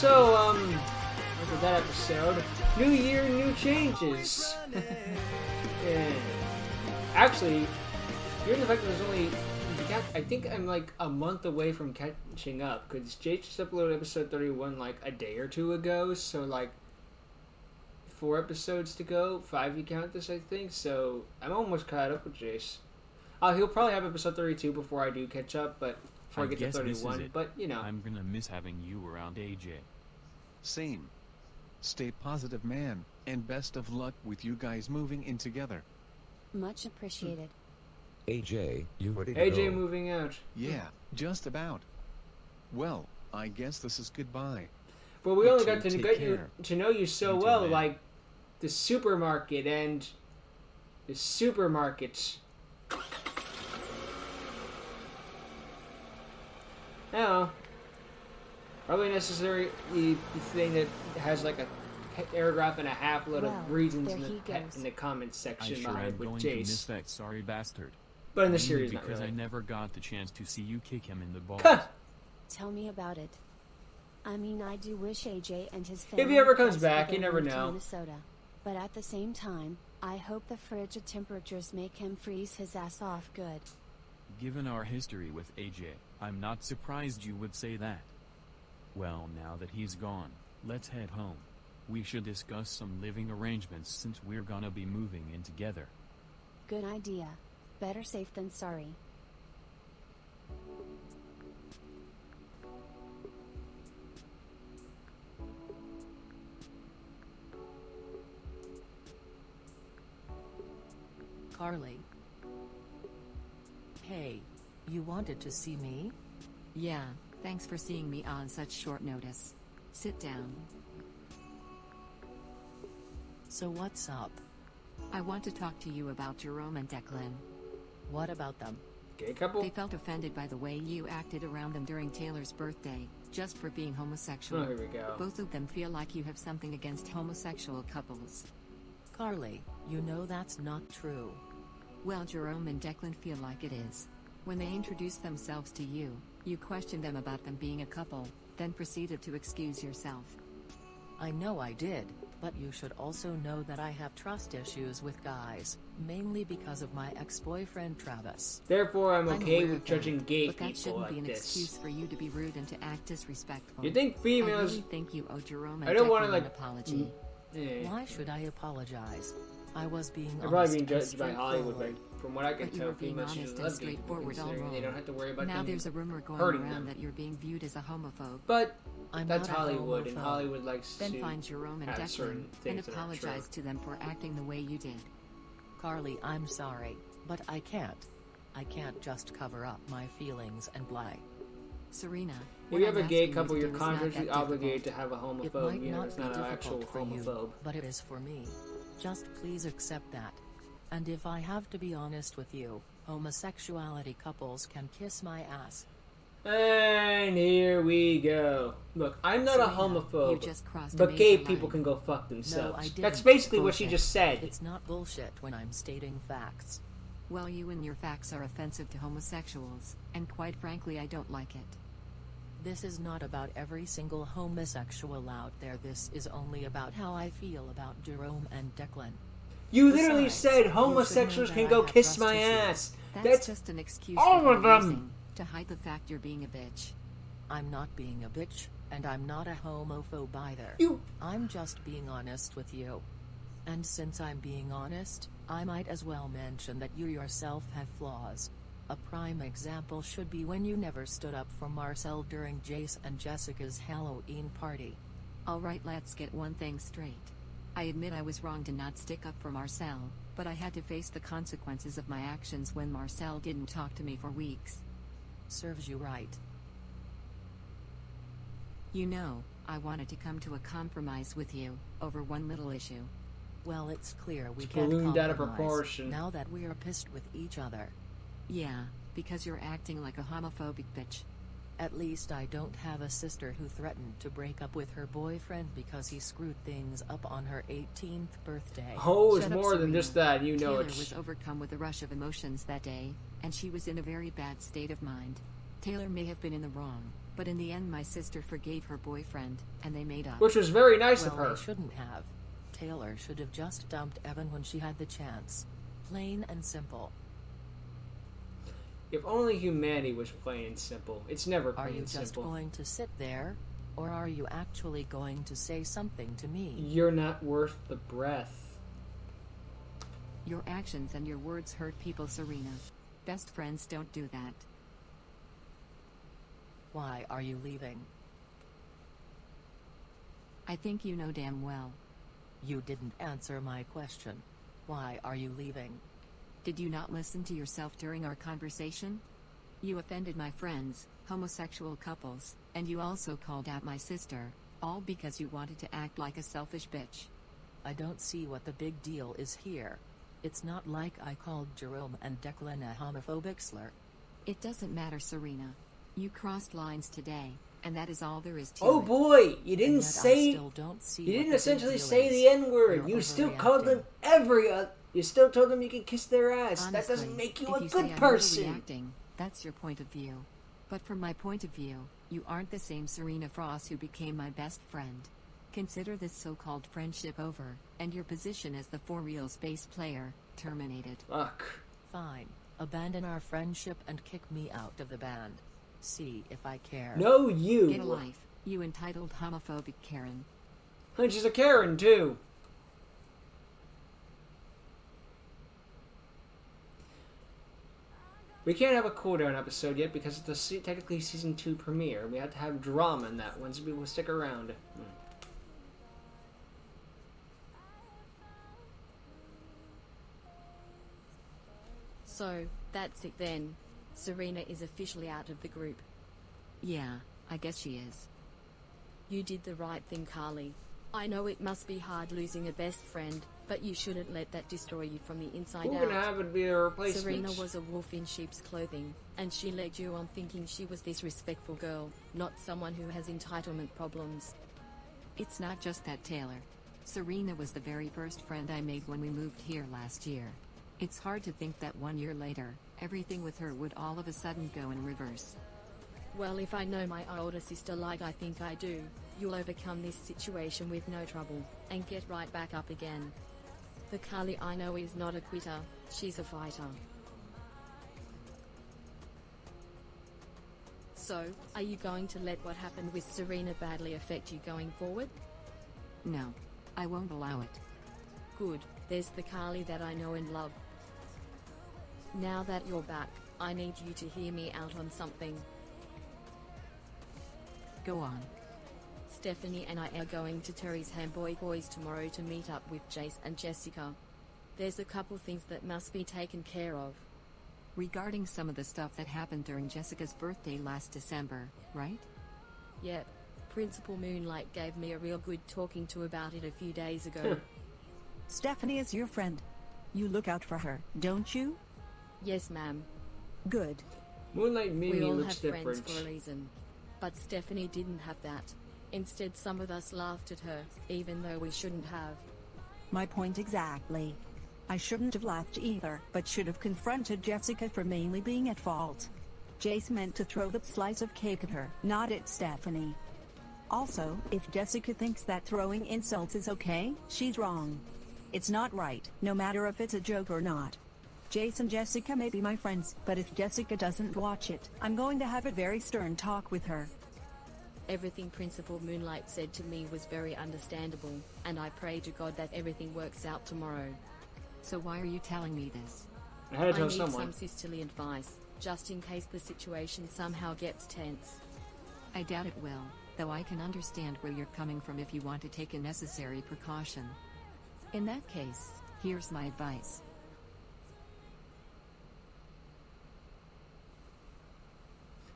After that episode, new year, new changes. Yeah. Actually, given the fact that there's only, I think I'm like a month away from catching up, because Jace just uploaded episode 31 like a day or two ago, so like 4 episodes to go, 5 if you count this, I think, so I'm almost caught up with Jace. He'll probably have episode 32 before I do catch up, but before I get to 31, but you know. I'm gonna miss having you around, AJ. Same. Stay positive, man, and best of luck with you guys moving in together. Much appreciated. AJ, you ready to AJ go? moving out. Yeah, just about. Well, I guess this is goodbye. But we You only two got to take get care. to know you so You too, well, man. like the supermarket and the supermarket. Now, probably necessary the thing that has like a paragraph and a half load Well, of reasons there in he goes. the comments I section sure am behind with going to miss Jace. that sorry bastard. But in the Mainly series, not because really. I never got the chance to see you kick him in the balls. Tell me about it. I mean, I do wish AJ and his If family he ever comes best back, for you their never move to know. Minnesota. But at the same time, I hope the frigid temperatures make him freeze his ass off good. Given our history with AJ, I'm not surprised you would say that. Well, now that he's gone, let's head home. We should discuss some living arrangements since we're gonna be moving in together. Good idea. Better safe than sorry. Carly. Hey, you wanted to see me? Yeah, thanks for seeing me on such short notice. Sit down. So what's up? I want to talk to you about Jerome and Declan. What about them? Gay couple? They felt offended by the way you acted around them during Taylor's birthday, just for being homosexual. Oh, here we go. Both of them feel like you have something against homosexual couples. Carly, you know that's not true. Well, Jerome and Declan feel like it is. When they introduced themselves to you, you questioned them about them being a couple, then proceeded to excuse yourself. I know I did, but you should also know that I have trust issues with guys, mainly because of my ex-boyfriend Travis. Therefore, I'm I'm okay aware with of that, judging gay but that people shouldn't like be an this. excuse for you to be rude and to act disrespectful. You think I females? really think you owe Jerome and I don't Declan wanna, an like, apology. Why should I apologize? I was being They're honest probably being and judged by Hollywood, but straightforward. from what I can But you tell, were being females honest usually and love gay people straightforward all considering they don't wrong. have to worry about Now them there's a rumor going hurting around them. that you're being viewed as a homophobe. But I'm that's not a Hollywood, and homophobe. Hollywood likes Then to find Jerome and add certain Declan and things that aren't true. apologize to them for acting the way you did. Carly, I'm sorry, but I can't. I can't just cover up my feelings and lie. Serena, If what you have I'm a gay asking you couple, to you're do is not contractually that obligated to difficult. have a It homophobe. might You know, not it's be not an actual difficult for you, homophobe. but it is for me. Just please accept that. And if I have to be honest with you, homosexuality couples can kiss my ass. And here we go. Look, I'm not a Serena, You homophobe, just crossed a but major gay line. people can go fuck themselves. I didn't. That's basically what she Bullshit. just said. It's not bullshit when I'm stating facts. Well, you and your facts are offensive to homosexuals, and quite frankly, I don't like it. This is not about every single homosexual out there. This is only about how I feel about Jerome and Declan. You literally Besides, said you homosexuals should can know go that I have kiss trust my issues. ass. That's just an excuse all that of you're them. using to hide the fact you're being a bitch. I'm not being a bitch, and I'm not a homophobe either. You. I'm just being honest with you. And since I'm being honest, I might as well mention that you yourself have flaws. A prime example should be when you never stood up for Marcel during Jace and Jessica's Halloween party. Alright, let's get one thing straight. I admit I was wrong to not stick up for Marcel, but I had to face the consequences of my actions when Marcel didn't talk to me for weeks. Serves you right. You know, I wanted to come to a compromise with you, over one little issue. Well, it's clear we It's can't ballooned out of compromise, proportion. now that we are pissed with each other. Yeah, because you're acting like a homophobic bitch. At least I don't have a sister who threatened to break up with her boyfriend because he screwed things up on her 18th birthday. Oh, it's Shut up, more than Serena. just that. You know Taylor it's. was overcome with a rush of emotions that day, and she was in a very bad state of mind. Taylor may have been in the wrong, But in the end my sister forgave her boyfriend, and they made up. Which was very nice of Well, her. they shouldn't have. Taylor should have just dumped Evan when she had the chance. Plain and simple. If only humanity was plain and simple. It's never Are plain you and just simple. going to sit there? Or are you actually going to say something to me? You're not worth the breath. Your actions and your words hurt people, Serena. Best friends don't do that. Why are you leaving? I think you know damn well. You didn't answer my question. Why are you leaving? Did you not listen to yourself during our conversation? You offended my friends, homosexual couples, and you also called out my sister, all because you wanted to act like a selfish bitch. I don't see what the big deal is here. It's not like I called Jerome and Declan a homophobic slur. It doesn't matter, Serena. You crossed lines today, and that is all there is to Oh it. boy, you And didn't yet say. I still don't see You what didn't the big essentially deal say is. the N-word. You're You still called them overreacting. You still told them you could kiss their ass. Honestly, that doesn't make you if a you say good I'm person. overreacting, that's your point of view. But from my point of view, you aren't the same Serena Frost who became my best friend. Consider this so-called friendship over, and your position as the For Real's bass player terminated. Fuck. Fine. Abandon our friendship and kick me out of the band. See if I care. No, you. Get a life, you entitled homophobic Karen. And she's a Karen, too. We can't have a cooldown episode yet because it's technically season 2 premiere. We have to have drama in that one so people will stick around. So, that's it then. Serena is officially out of the group. Yeah, I guess she is. You did the right thing, Carly. I know it must be hard losing a best friend, but you shouldn't let that destroy you from the inside We're out. gonna have it be a replacement. Serena was a wolf in sheep's clothing, and she led you on thinking she was this respectful girl, not someone who has entitlement problems. It's not just that, Taylor. Serena was the very first friend I made when we moved here last year. It's hard to think that 1 year later, everything with her would all of a sudden go in reverse. Well, if I know my older sister like I think I do, you'll overcome this situation with no trouble, and get right back up again. The Carly I know is not a quitter, she's a fighter. So, are you going to let what happened with Serena badly affect you going forward? No. I won't allow it. Good, there's the Carly that I know and love. Now that you're back, I need you to hear me out on something. Go on. Stephanie and I are going to Terry's Hamboy Boys tomorrow to meet up with Jace and Jessica. There's a couple things that must be taken care of. Regarding some of the stuff that happened during Jessica's birthday last December, right? Yep. Principal Moonlight gave me a real good talking to about it a few days ago. Stephanie is your friend. You look out for her, don't you? Yes, ma'am. Good. Moonlight We Mimi all looks have friends different. for a reason. But Stephanie didn't have that. Instead, some of us laughed at her, even though we shouldn't have. My point exactly. I shouldn't have laughed either, but should have confronted Jessica for mainly being at fault. Jace meant to throw that slice of cake at her, not at Stephanie. Also, if Jessica thinks that throwing insults is okay, she's wrong. It's not right, no matter if it's a joke or not. Jace and Jessica may be my friends, but if Jessica doesn't watch it, I'm going to have a very stern talk with her. Everything Principal Moonlight said to me was very understandable, and I pray to God that everything works out tomorrow. So why are you telling me this? I had to I tell need someone. some sisterly advice, just in case the situation somehow gets tense. I doubt it will, though I can understand where you're coming from if you want to take a necessary precaution. In that case, here's my advice.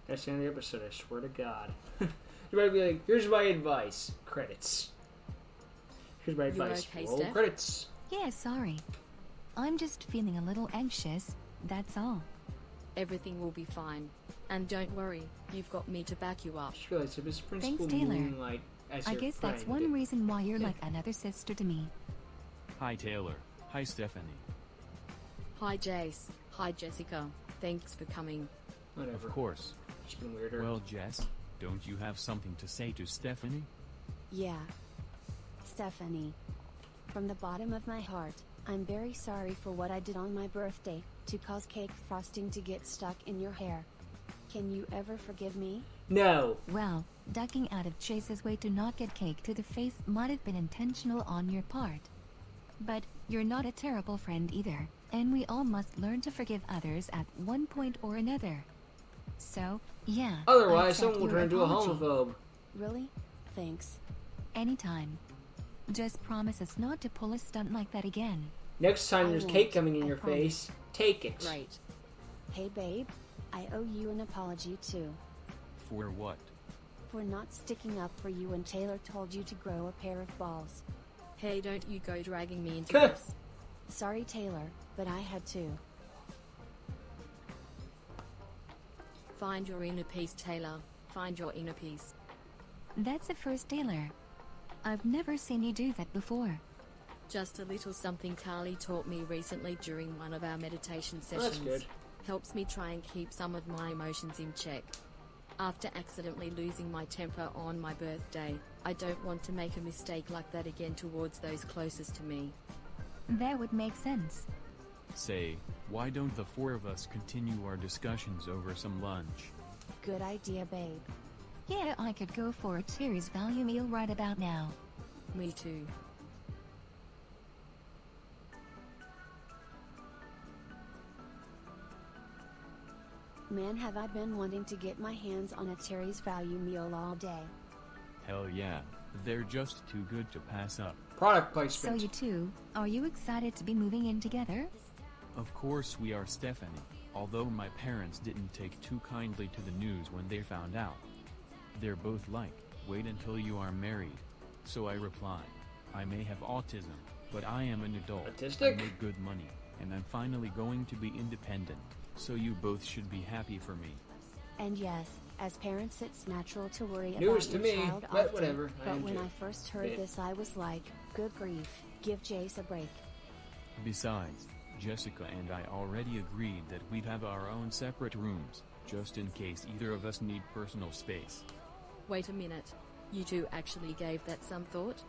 That's the end of the episode, I swear to God. You might be like, here's my advice. Credits. Here's my You advice. okay, Roll Steph? credits. Yeah, sorry. I'm just feeling a little anxious, that's all. Everything will be fine. And don't worry, you've got me to back you up. Just realized it was Principal Taylor. Moonlight as I your guess that's friend. one reason why you're like another sister to me. Hi Taylor. Hi Stephanie. Hi Jace, hi Jessica, thanks for coming. Whatever. Of course. It's been weirder. Well, Jess, Don't you have something to say to Stephanie? Yeah. Stephanie. From the bottom of my heart, I'm very sorry for what I did on my birthday, to cause cake frosting to get stuck in your hair. Can you ever forgive me? No. Well, ducking out of Chase's way to not get cake to the face might have been intentional on your part. But, you're not a terrible friend either, and we all must learn to forgive others at one point or another. So, yeah. I Otherwise, accept someone will your turn into a apology. homophobe. Really? Thanks. Anytime. Just promise us not to pull a stunt like that again. Next time I there's won't. cake coming in I your promise. face, take it. Great. Hey babe, I owe you an apology too. For what? For not sticking up for you when Taylor told you to grow a pair of balls. Hey, don't you go dragging me into Kuh. this. Sorry Taylor, but I had to. Find your inner peace, Taylor. Find your inner peace. That's a first, Taylor. I've never seen you do that before. Just a little something Carly taught me recently during one of our meditation Well, sessions. that's good. Helps me try and keep some of my emotions in check. After accidentally losing my temper on my birthday, I don't want to make a mistake like that again towards those closest to me. That would make sense. Say, why don't the four of us continue our discussions over some lunch? Good idea, babe. Yeah, I could go for a Terry's value meal right about now. Me too. Man, have I been wanting to get my hands on a Terry's value meal all day. Hell yeah, they're just too good to pass up. Product So placement. you two, are you excited to be moving in together? Of course we are, Stephanie, although my parents didn't take too kindly to the news when they found out. They're both like, wait until you are married. So I replied, I may have autism, but I am an adult. Autistic? I make good money, and I'm finally going to be independent. So you both should be happy for me. And yes, as parents it's natural to worry News about to your me, child but often, whatever, I but am when too. I first heard Bit. this I was like, good grief, give Jace a break. Besides, Jessica and I already agreed that we'd have our own separate rooms, just in case either of us need personal space. Wait a minute. You two actually gave that some thought?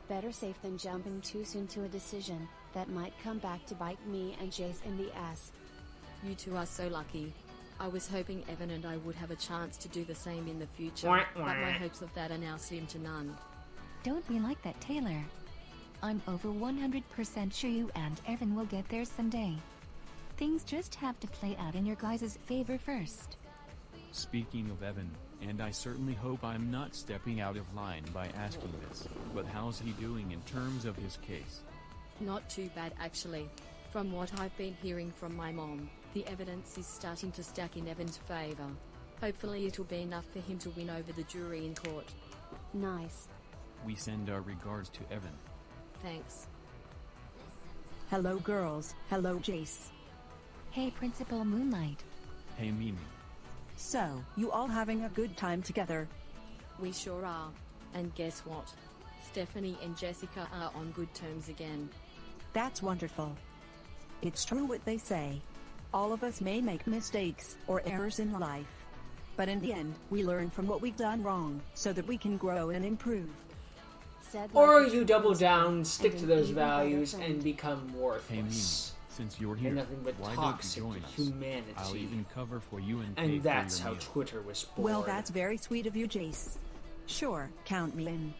Better safe than jumping too soon to a decision that might come back to bite me and Jace in the ass. You two are so lucky. I was hoping Evan and I would have a chance to do the same in the future, Wah, but my wah. hopes of that are now slim to none. Don't be like that, Taylor. I'm over 100% sure you and Evan will get there someday. Things just have to play out in your guys' favor first. Speaking of Evan, and I certainly hope I'm not stepping out of line by asking this, but how's he doing in terms of his case? Not too bad actually. From what I've been hearing from my mom, the evidence is starting to stack in Evan's favor. Hopefully it'll be enough for him to win over the jury in court. Nice. We send our regards to Evan. Thanks. Hello girls, hello Jace. Hey, Principal Moonlight. Hey Mimi. So, you all having a good time together? We sure are. And guess what? Stephanie and Jessica are on good terms again. That's wonderful. It's true what they say. All of us may make mistakes or errors in life. But in the end, we learn from what we've done wrong, so that we can grow and improve. Said Or like a you true double principal, down, stick and to an those even better values, friend. and become Hey Mimi, worthless. since you're And here, nothing but why toxic don't you join to us? humanity. I'll even cover for you and pay And for that's your how meal. Twitter was born. Well, that's very sweet of you, Jace. Sure, count me in.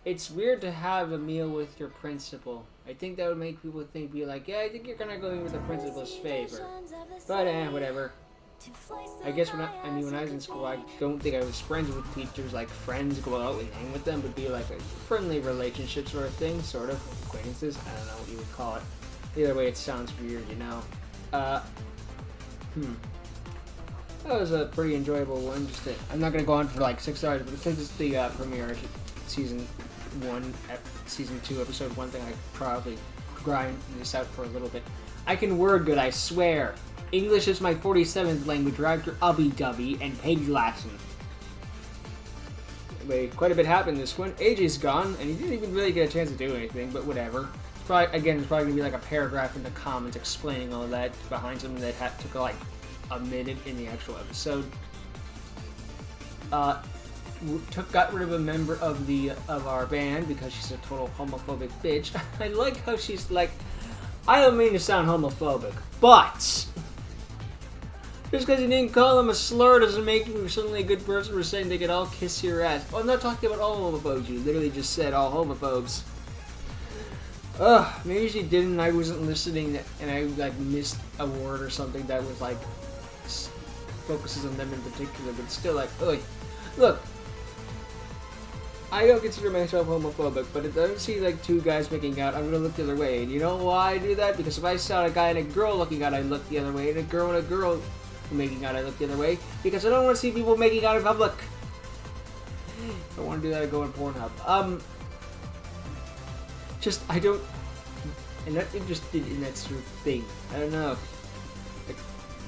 It's weird to have a meal with your principal. I think that would make people be like, yeah, I think you're gonna go in with the principal's favor. But whatever. I guess when I was in school, I don't think I was friends with teachers like friends, go out and hang with them, but be like a friendly relationship sort of thing, sort of acquaintances. I don't know what you would call it. Either way, it sounds weird, you know. That was a pretty enjoyable one. I'm not gonna go on for like 6 hours, but since it's the premiere season 1, season 2, episode 1 thing, I probably grind this out for a little bit. I can word good, I swear. English is my 47th language right after Ubby-Dubby and Pig Latin. Anyway, quite a bit happened this one. AJ's gone, and he didn't even really get a chance to do anything, but whatever. Probably, again, there's probably gonna be like a paragraph in the comments explaining all that behind something that took like a minute in the actual episode. Got rid of a member of our band because she's a total homophobic bitch. I like how she's like, I don't mean to sound homophobic, but just because you didn't call them a slur doesn't make you suddenly a good person for saying they could all kiss your ass. Oh, I'm not talking about all homophobes. You literally just said all homophobes. Ugh, maybe she didn't. I wasn't listening, and I like missed a word or something that was like focuses on them in particular. But still, like, ugh. Look, I don't consider myself homophobic, but if I see like two guys making out, I'm gonna look the other way. And you know why I do that? Because if I saw a guy and a girl looking out, I look the other way, and a girl making out, I look the other way. Because I don't want to see people making out in public. If I want to do that, I go on Pornhub. I don't. I'm not interested in that sort of thing. I don't know. Like,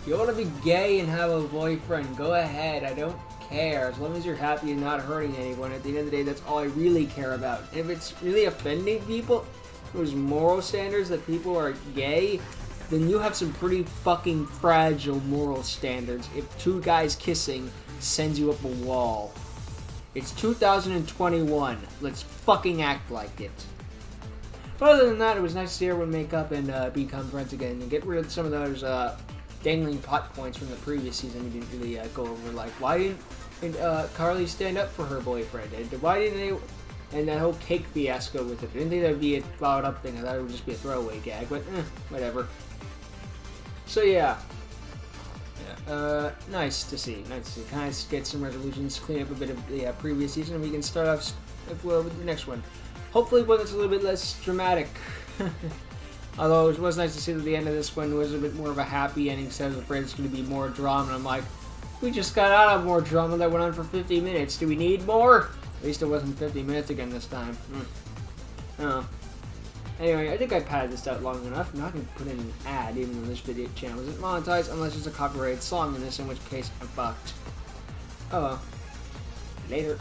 you want to be gay and have a boyfriend? Go ahead. I don't care. As long as you're happy and not hurting anyone. At the end of the day, that's all I really care about. And if it's really offending people, those moral standards that people are gay, then you have some pretty fucking fragile moral standards. If two guys kissing sends you up a wall. It's 2021. Let's fucking act like it. But other than that, it was nice to see everyone make up and become friends again and get rid of some of those dangling plot points from the previous season we didn't really go over. Like, why didn't Carly stand up for her boyfriend? And why didn't they... And that whole cake fiasco with it. I didn't think that would be a followed up thing. I thought it would just be a throwaway gag, but whatever. So yeah. Nice to see. Kind of get some resolutions, clean up a bit of the previous season, and we can start off with the next one. Hopefully one that's a little bit less dramatic. Although it was nice to see that the end of this one was a bit more of a happy ending, so I was afraid it's going to be more drama, and I'm like, we just got out of more drama that went on for 50 minutes. Do we need more? At least it wasn't 50 minutes again this time. Oh. Anyway, I think I padded this out long enough. I'm not going to put in an ad, even though this video channel isn't monetized, unless there's a copyrighted song in this, in which case I'm fucked. Oh well. Later.